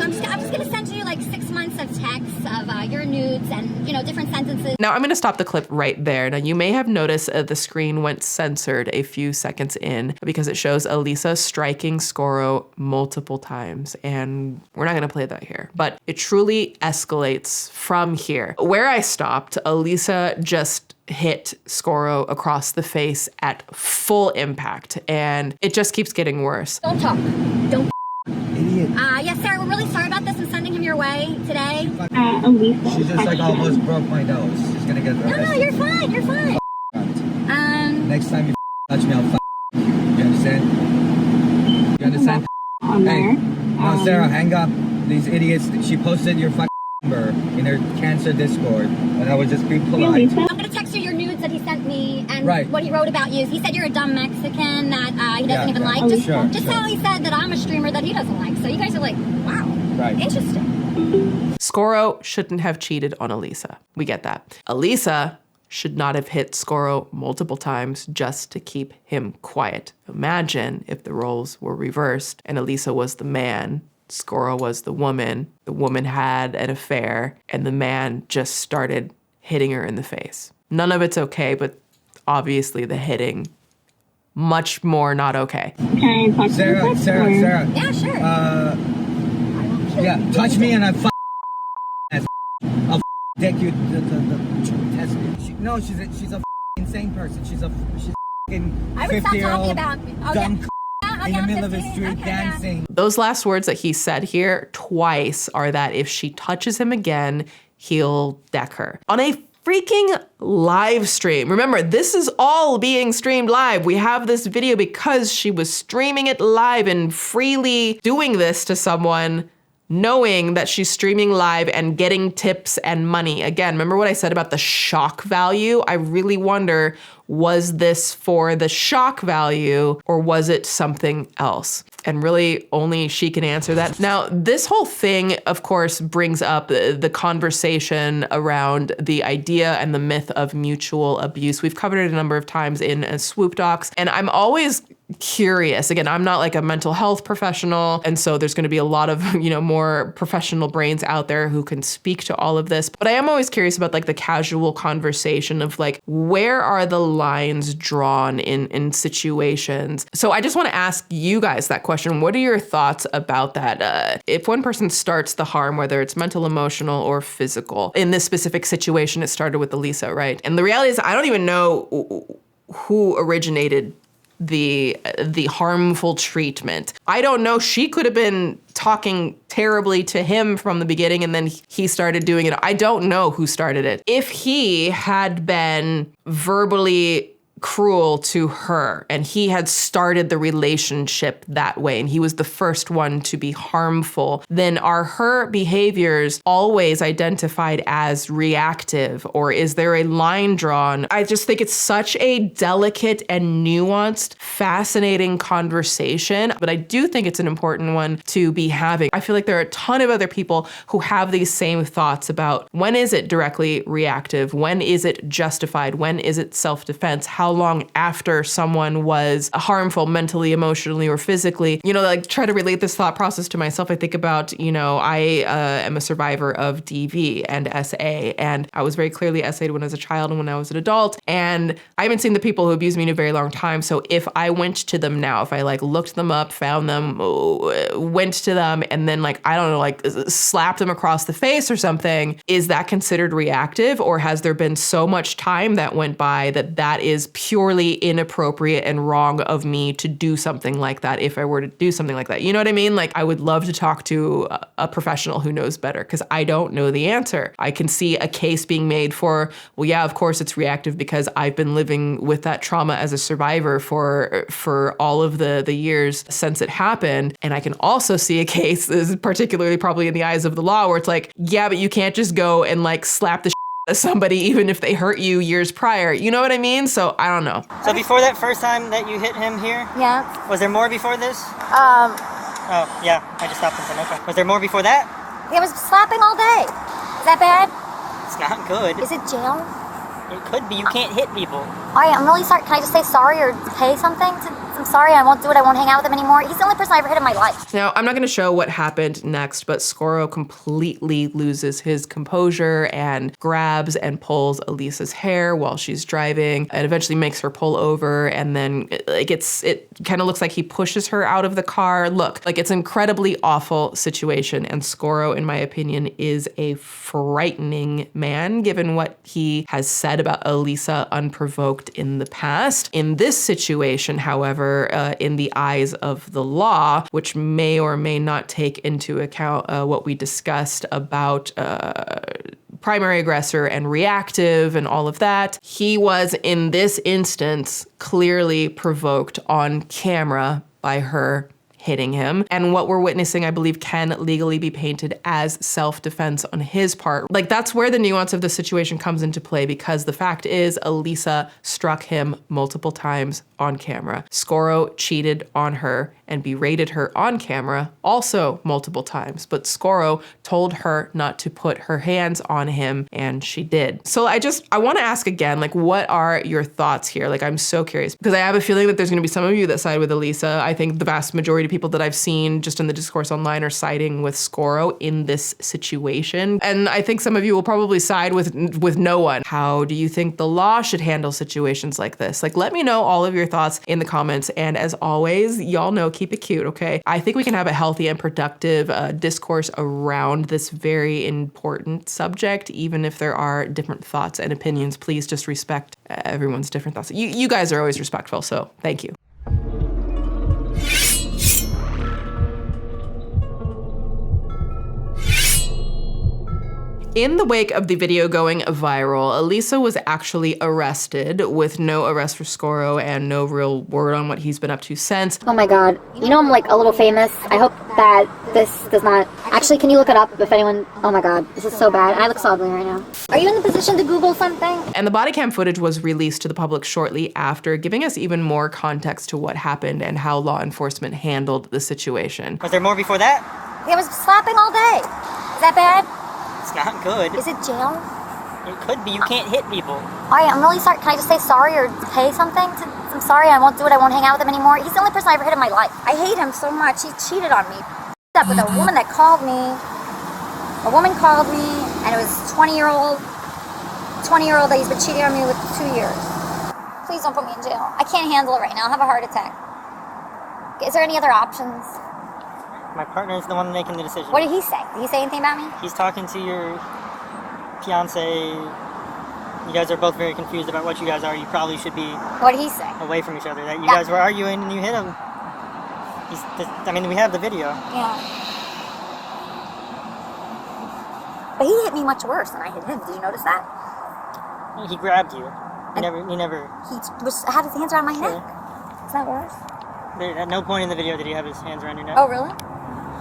So I'm just gonna send you 6 months of texts of your nudes and different sentences. Now I'm gonna stop the clip right there. Now you may have noticed the screen went censored a few seconds in because it shows Elisa striking Skoro multiple times, and we're not gonna play that here. But it truly escalates from here. Where I stopped, Elisa just hit Skoro across the face at full impact, and it just keeps getting worse. Don't talk. Don't. Idiot. Yes, Sarah, we're really sorry about this and sending him your way today. Elisa. She just almost broke my nose. She's gonna get arrested. No, you're fine. You're fine. Next time you touch me, I'll you understand? You understand? Hey, no, Sarah, hang up. These idiots. She posted your number in her cancer Discord, and I was just being polite. I'm gonna text you your nudes that he sent me and right. What he wrote about you. He said you're a dumb Mexican that he doesn't even like. Just how he said that I'm a streamer that he doesn't like. So you guys are wow, right. Interesting. Skoro shouldn't have cheated on Elisa. We get that. Elisa should not have hit Skoro multiple times just to keep him quiet. Imagine if the roles were reversed and Elisa was the man, Skoro was the woman had an affair, and the man just started hitting her in the face. None of it's okay, but obviously the hitting, much more not okay. Sarah. Yeah, sure. Yeah, touch me and I'll take you the test. No, she's a insane person. She's 50-year-old dumb in the middle of the street dancing. Those last words that he said here twice are that if she touches him again, he'll deck her. On a freaking live stream. Remember, this is all being streamed live. We have this video because she was streaming it live and freely doing this to someone, knowing that she's streaming live and getting tips and money. Again, remember what I said about the shock value? I really wonder, was this for the shock value or was it something else? And really only she can answer that. Now, this whole thing, of course, brings up the conversation around the idea and the myth of mutual abuse. We've covered it a number of times in Swoop docs, and I'm always curious. Again, I'm not like a mental health professional, and so there's going to be a lot of, more professional brains out there who can speak to all of this. But I am always curious about the casual conversation of where are the lines drawn in situations? So I just want to ask you guys that question. What are your thoughts about that? If one person starts the harm, whether it's mental, emotional, or physical, in this specific situation, it started with Elisa, right? And the reality is I don't even know who originated the harmful treatment. I don't know. She could have been talking terribly to him from the beginning and then he started doing it. I don't know who started it. If he had been verbally cruel to her, and he had started the relationship that way, and he was the first one to be harmful, then are her behaviors always identified as reactive, or is there a line drawn? I just think it's such a delicate and nuanced, fascinating conversation, but I do think it's an important one to be having. I feel like there are a ton of other people who have these same thoughts about when is it directly reactive? When is it justified? When is it self-defense? How long after someone was harmful mentally, emotionally, or physically? You know, like try to relate this thought process to myself. I think about, you know, I am a survivor of DV and SA, and I was very clearly SA'd when I was a child and when I was an adult, and I haven't seen the people who abused me in a very long time. So if I went to them now, if I like looked them up, found them, went to them, and then like, I don't know, like slapped them across the face or something, is that considered reactive? Or has there been so much time that went by that that is purely inappropriate and wrong of me to do something like that if I were to do something like that? You know what I mean? Like, I would love to talk to a professional who knows better, because I don't know the answer. I can see a case being made for, well, yeah, of course it's reactive because I've been living with that trauma as a survivor for all of the years since it happened. And I can also see a case, this is particularly probably in the eyes of the law, where it's like, yeah, but you can't just go and like slap the shit out of somebody even if they hurt you years prior. You know what I mean? So I don't know. So before that first time that you hit him here? Yeah. Was there more before this? Oh, yeah, I just stopped and said, okay. Was there more before that? I was slapping all day. Is that bad? It's not good. Is it jail? It could be. You can't hit people. All right, I'm really sorry. Can I just say sorry or pay something? I'm sorry, I won't do it. I won't hang out with him anymore. He's the only person I ever hit in my life. Now, I'm not going to show what happened next, but Skoro completely loses his composure and grabs and pulls Elisa's hair while she's driving, and eventually makes her pull over, and then it kind of looks like he pushes her out of the car. Look, like, it's an incredibly awful situation, and Skoro, in my opinion, is a frightening man, given what he has said about Elisa unprovoked in the past. In this situation, however, in the eyes of the law, which may or may not take into account what we discussed about primary aggressor and reactive and all of that, he was, in this instance, clearly provoked on camera by her hitting him. And what we're witnessing, I believe, can legally be painted as self-defense on his part. Like, that's where the nuance of the situation comes into play, because the fact is Elisa struck him multiple times on camera. Skoro cheated on her and berated her on camera also multiple times, but Skoro told her not to put her hands on him, and she did. So I want to ask again, like, what are your thoughts here? Like, I'm so curious, because I have a feeling that there's going to be some of you that side with Elisa. I think the vast majority of people that I've seen just in the discourse online are siding with Skoro in this situation. And I think some of you will probably side with no one. How do you think the law should handle situations like this? Like, let me know all of your thoughts in the comments. And as always, y'all know, keep it cute, okay? I think we can have a healthy and productive discourse around this very important subject, even if there are different thoughts and opinions. Please just respect everyone's different thoughts. You guys are always respectful, so thank you. In the wake of the video going viral, Elisa was actually arrested, with no arrest for Skoro and no real word on what he's been up to since. Oh my god. You know I'm like a little famous. I hope that this does not... Actually, can you look it up if anyone... Oh my god, this is so bad. I look so ugly right now. Are you in the position to Google something? And the body cam footage was released to the public shortly after, giving us even more context to what happened and how law enforcement handled the situation. Was there more before that? I was slapping all day. Is that bad? It's not good. Is it jail? It could be. You can't hit people. All right, I'm really sorry. Can I just say sorry or pay something? I'm sorry, I won't do it. I won't hang out with him anymore. He's the only person I ever hit in my life. I hate him so much. He cheated on me. Up with a woman that called me. A woman called me, and it was 20-year-old that he's been cheating on me with 2 years. Please don't put me in jail. I can't handle it right now. I'll have a heart attack. Is there any other options? My partner is the one making the decision. What did he say? Did he say anything about me? He's talking to your fiance. You guys are both very confused about what you guys are. You probably should be... What did he say? Away from each other. That you guys were arguing and you hit him. I mean, we have the video. Yeah. But he hit me much worse than I hit him. Did you notice that? He grabbed you. You never. He had his hands around my neck. Is that worse? At no point in the video did he have his hands around your neck. Oh, really?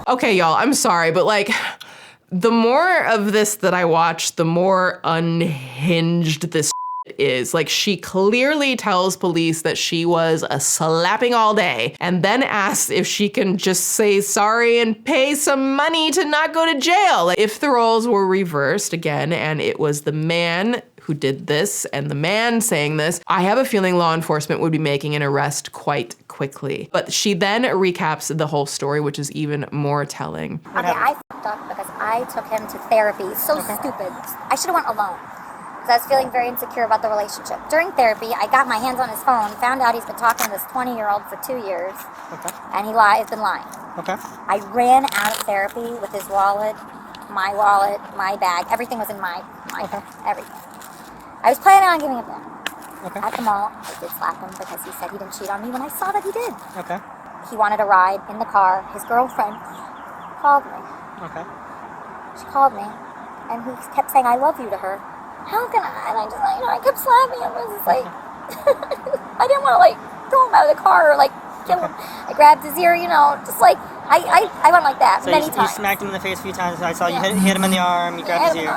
Okay, y'all, I'm sorry, but like, the more of this that I watch, the more unhinged this is. Like, she clearly tells police that she was a slapping all day and then asks if she can just say sorry and pay some money to not go to jail. Like, if the roles were reversed again and it was the man who did this and the man saying this, I have a feeling law enforcement would be making an arrest quite quickly. But she then recaps the whole story, which is even more telling. Okay, I fucked up because I took him to therapy. So stupid. I should have went alone. Because I was feeling very insecure about the relationship. During therapy, I got my hands on his phone, found out he's been talking to this 20-year-old for 2 years, and he's been lying. I ran out of therapy with his wallet, my bag, everything was in my everything. I was planning on giving it back. At the mall, I did slap him because he said he didn't cheat on me when I saw that he did. He wanted a ride in the car. His girlfriend called me. She called me, and he kept saying, I love you to her. How can I? And I just, I kept slapping him. I was just like, I didn't want to, throw him out of the car or, kill him. I grabbed his ear, just I went like that so many times. You smacked him in the face a few times. I saw you hit him in the arm. You grabbed his ear.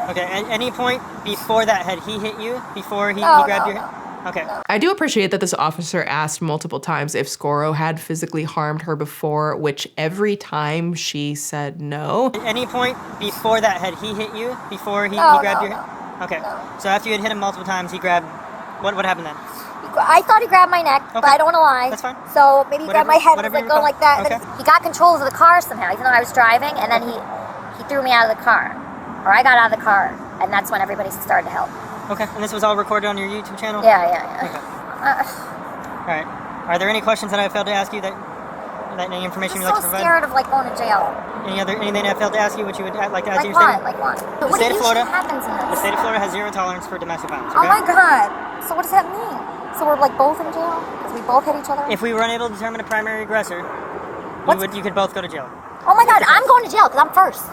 Okay, at any point before that, had he hit you? Before he grabbed your head? Okay. I do appreciate that this officer asked multiple times if Skoro had physically harmed her before, which every time she said no. At any point before that, had he hit you? Before he grabbed your head? Okay. So after you had hit him multiple times, he grabbed... What happened then? I thought he grabbed my neck, but I don't want to lie. That's fine. So maybe he grabbed my head and was going like that. Okay. And then he got control of the car somehow, even though I was driving, and then he threw me out of the car. Or I got out of the car, and that's when everybody started to help. Okay, and this was all recorded on your YouTube channel? Yeah. Okay. All right. Are there any questions that I failed to ask you that any information you'd like to provide? I'm so scared of going to jail. Anything I failed to ask you, which you would like to ask you? Like what? The state of Florida. Happens in this? The state of Florida has zero tolerance for domestic violence. Oh my God! So what does that mean? So we're both in jail because we both hit each other? If we were unable to determine a primary aggressor, you could both go to jail. Oh my God! I'm going to jail because I'm first.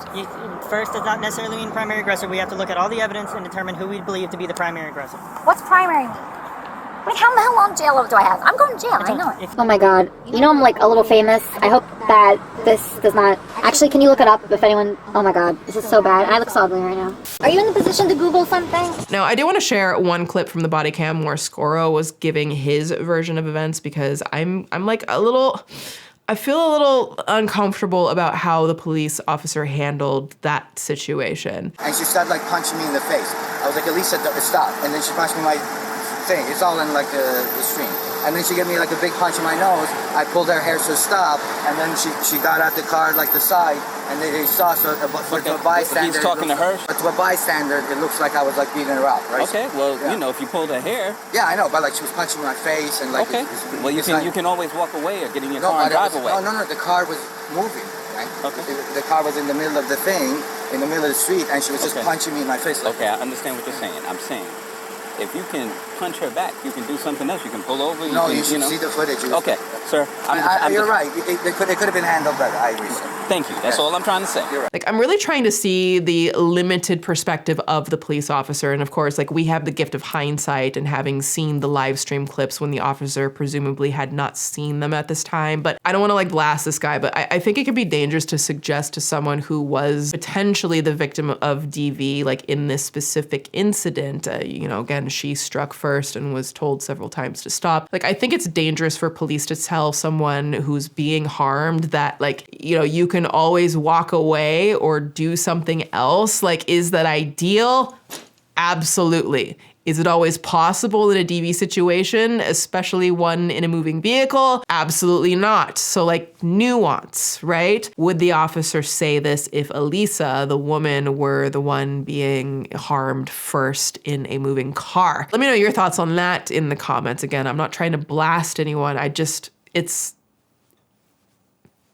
First does not necessarily mean primary aggressor. We have to look at all the evidence and determine who we believe to be the primary aggressor. What's primary mean? Wait, how long jail do I have? I'm going to jail, I know it. Oh my God. You know I'm a little famous. I hope that this does not... Actually, can you look it up if anyone... Oh my God, this is so bad. I look so ugly right now. Are you in the position to Google something? Now, I do want to share one clip from the body cam where Skoro was giving his version of events because I'm a little... I feel a little uncomfortable about how the police officer handled that situation. And she started punching me in the face. I was like, Elisa, stop. And then she punched me in my thing. It's all in the stream. And then she gave me a big punch in my nose. I pulled her hair to stop. And then she got out the car the side. And they saw, so to a bystander. He's talking to her? To a bystander, it looks like I was beating her up, right? Okay, well, if you pulled her hair. Yeah, I know, but she was punching me in my face and Okay, well, you can always walk away or get in your car and drive away. No, the car was moving, right? Okay. The car was in the middle of the thing, in the middle of the street, and she was just punching me in my face. Okay, I understand what you're saying. I'm saying, if you can punch her back, you can do something else. You can pull over. You should see the footage. Okay, sir. You're right. It could have been handled better. I agree. Thank you. That's all I'm trying to say. You're right. I'm really trying to see the limited perspective of the police officer. And of course, we have the gift of hindsight and having seen the live stream clips when the officer presumably had not seen them at this time. But I don't want to blast this guy, but I think it could be dangerous to suggest to someone who was potentially the victim of DV, in this specific incident, again, she struck first and was told several times to stop. I think it's dangerous for police to tell someone who's being harmed that, you can always walk away or do something else. Is that ideal? Absolutely. Is it always possible in a DV situation, especially one in a moving vehicle? Absolutely not. So nuance, right? Would the officer say this if Elisa, the woman, were the one being harmed first in a moving car? Let me know your thoughts on that in the comments. Again, I'm not trying to blast anyone. It's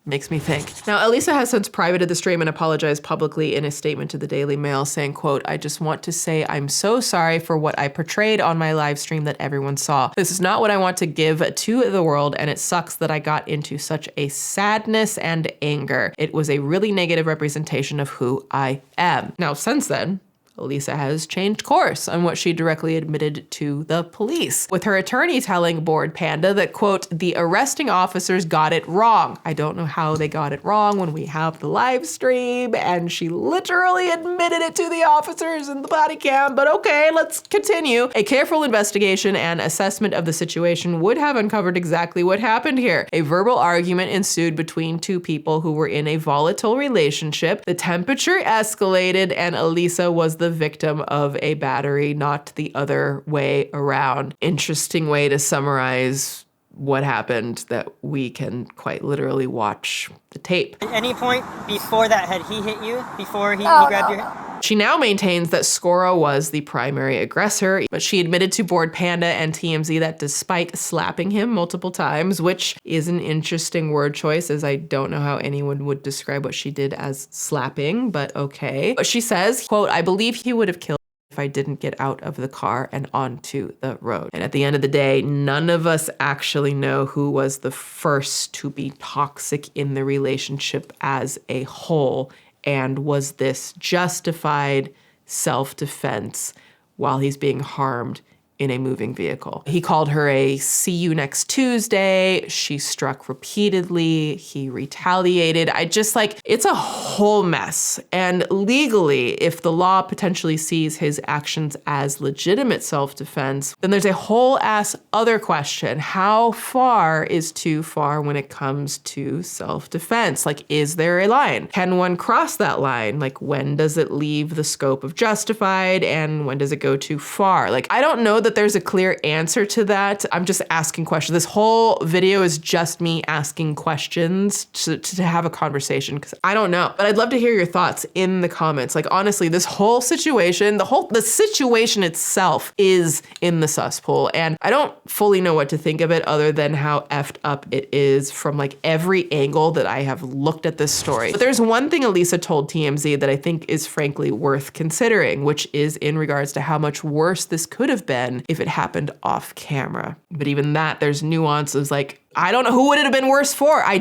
makes me think. Now, Elisa has since privated the stream and apologized publicly in a statement to the Daily Mail saying, quote, "I just want to say I'm so sorry for what I portrayed on my live stream that everyone saw. This is not what I want to give to the world, and it sucks that I got into such a sadness and anger. It was a really negative representation of who I am." Now, since then, Elisa has changed course on what she directly admitted to the police, with her attorney telling Bored Panda that, quote, the arresting officers got it wrong. I don't know how they got it wrong when we have the live stream and she literally admitted it to the officers in the body cam, but okay, let's continue. A careful investigation and assessment of the situation would have uncovered exactly what happened here. A verbal argument ensued between two people who were in a volatile relationship. The temperature escalated and Elisa was the victim of a battery, not the other way around. Interesting way to summarize what happened that we can quite literally watch the tape. At any point before that, had he hit you? Before he grabbed your head? She now maintains that Skoro was the primary aggressor, but she admitted to Bored Panda and TMZ that despite slapping him multiple times, which is an interesting word choice, as I don't know how anyone would describe what she did as slapping, but okay. But she says, quote, I believe he would have killed if I didn't get out of the car and onto the road. And at the end of the day, none of us actually know who was the first to be toxic in the relationship as a whole. And was this justified self-defense while he's being harmed in a moving vehicle? He called her a see you next Tuesday. She struck repeatedly. He retaliated. It's a whole mess. And legally, if the law potentially sees his actions as legitimate self-defense, then there's a whole ass other question. How far is too far when it comes to self-defense? Like, is there a line? Can one cross that line? Like, when does it leave the scope of justified and when does it go too far? Like, I don't know that there's a clear answer to that. I'm just asking questions. This whole video is just me asking questions to have a conversation because I don't know. But I'd love to hear your thoughts in the comments. Like, honestly, this whole situation, the situation itself is in the cesspool. And I don't fully know what to think of it other than how effed up it is from like every angle that I have looked at this story. But there's one thing Elisa told TMZ that I think is frankly worth considering, which is in regards to how much worse this could have been if it happened off camera. But even that, there's nuances. Like, I don't know who would it have been worse for. I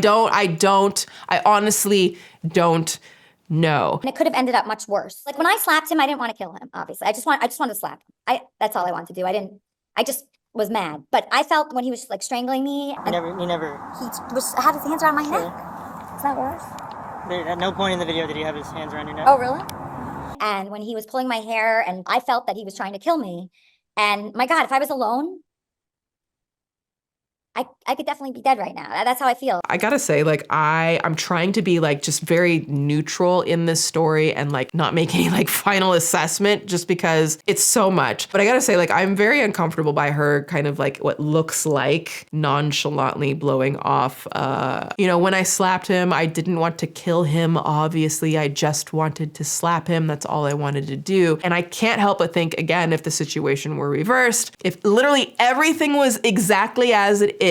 honestly don't know. And it could have ended up much worse. Like when I slapped him, I didn't want to kill him, obviously. I just wanted to slap him. That's all I wanted to do. I just was mad. But I felt when he was like strangling me. He had his hands around my neck. Is that worse? At no point in the video did he have his hands around your neck. Oh, really? And when he was pulling my hair and I felt that he was trying to kill me. And my God, if I was alone, I could definitely be dead right now. That's how I feel. I gotta say, like, I'm trying to be like just very neutral in this story and like not make any like final assessment just because it's so much. But I gotta say, like, I'm very uncomfortable by her kind of like what looks like nonchalantly blowing off. When I slapped him, I didn't want to kill him. Obviously, I just wanted to slap him. That's all I wanted to do. And I can't help but think, again, if the situation were reversed, if literally everything was exactly as it is,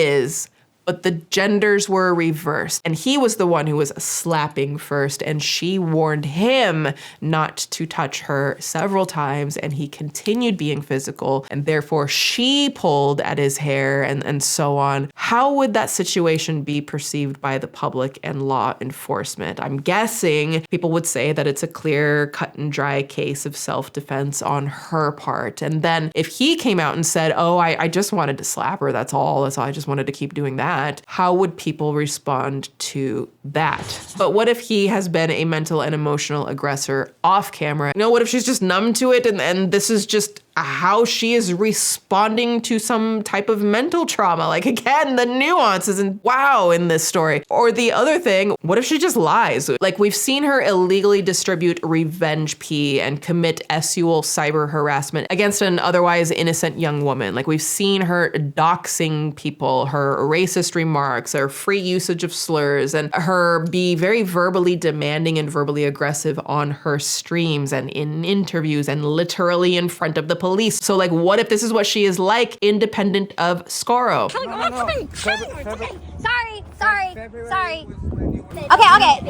but the genders were reversed. And he was the one who was slapping first, and she warned him not to touch her several times, and he continued being physical, and therefore she pulled at his hair and so on. How would that situation be perceived by the public and law enforcement? I'm guessing people would say that it's a clear, cut and dry case of self-defense on her part. And then if he came out and said, oh, I just wanted to slap her, that's all, I just wanted to keep doing that, how would people respond to that? But what if he has been a mental and emotional aggressor off camera? What if she's just numb to it and this is just how she is responding to some type of mental trauma? Like, again, the nuances and wow in this story. Or the other thing, what if she just lies? Like, we've seen her illegally distribute revenge pee and commit SUL cyber harassment against an otherwise innocent young woman. Like, we've seen her doxing people, her racist remarks, her free usage of slurs, and her be very verbally demanding and verbally aggressive on her streams and in interviews and literally in front of the police. So like, what if this is what she is like, independent of Skoro? Sorry. Okay.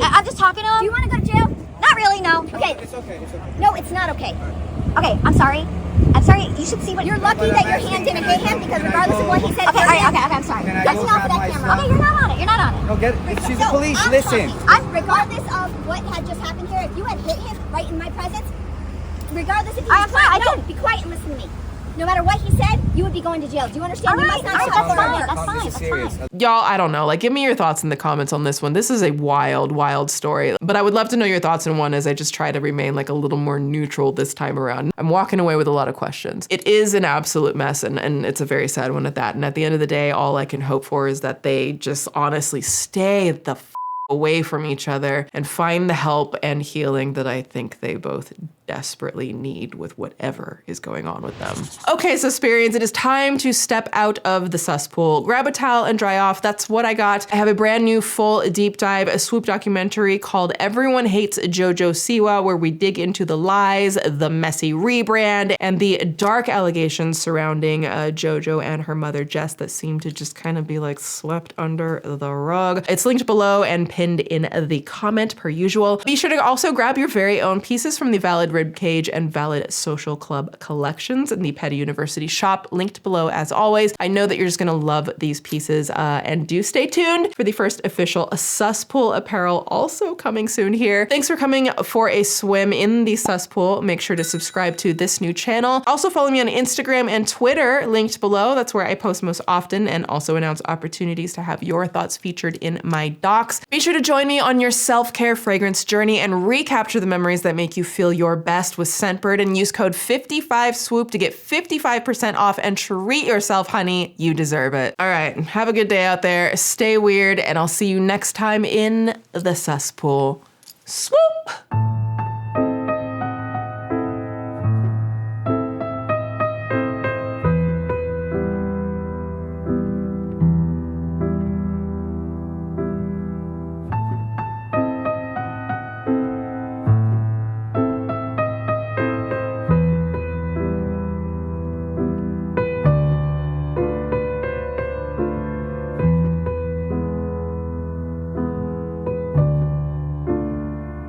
I'm just talking to him. Do you want to go to jail? Not really, no. Okay. It's okay. No, it's not okay. Okay, I'm sorry. You should see what you're lucky that your hand didn't hit him because regardless of what he said. Okay, I'm sorry. That's not for that camera. Okay, you're not on it. No, get it. She's the police. Listen. Regardless of what had just happened here, if you had hit him right in my presence, regardless if he was quiet. No, be quiet and listen to me. No matter what he said, you would be going to jail. Do you understand? All You right, must not all talk right, about it. this is serious. Y'all, I don't know. Like, give me your thoughts in the comments on this one. This is a wild, wild story. But I would love to know your thoughts on one as I just try to remain like a little more neutral this time around. I'm walking away with a lot of questions. It is an absolute mess, and it's a very sad one at that. And at the end of the day, all I can hope for is that they just honestly stay the away from each other and find the help and healing that I think they both desperately need with whatever is going on with them. Okay, Suspirians, it is time to step out of the cesspool. Grab a towel and dry off. That's what I got. I have a brand new full deep dive, a Swoop documentary called Everyone Hates JoJo Siwa, where we dig into the lies, the messy rebrand, and the dark allegations surrounding JoJo and her mother Jess that seem to just kind of be like swept under the rug. It's linked below and pinned in the comment per usual. Be sure to also grab your very own pieces from the Valid Ribcage and Valid Social Club collections in the Petty University shop, linked below as always. I know that you're just gonna love these pieces, and do stay tuned for the first official Susspool apparel also coming soon here. Thanks for coming for a swim in the Susspool. Make sure to subscribe to this new channel. Also follow me on Instagram and Twitter, linked below. That's where I post most often and also announce opportunities to have your thoughts featured in my docs. Be sure to join me on your self-care fragrance journey and recapture the memories that make you feel your best with Scentbird, and use code 55SWOOP to get 55% off and treat yourself, honey. You deserve it. All right, have a good day out there. Stay weird, and I'll see you next time in the cesspool. Swoop!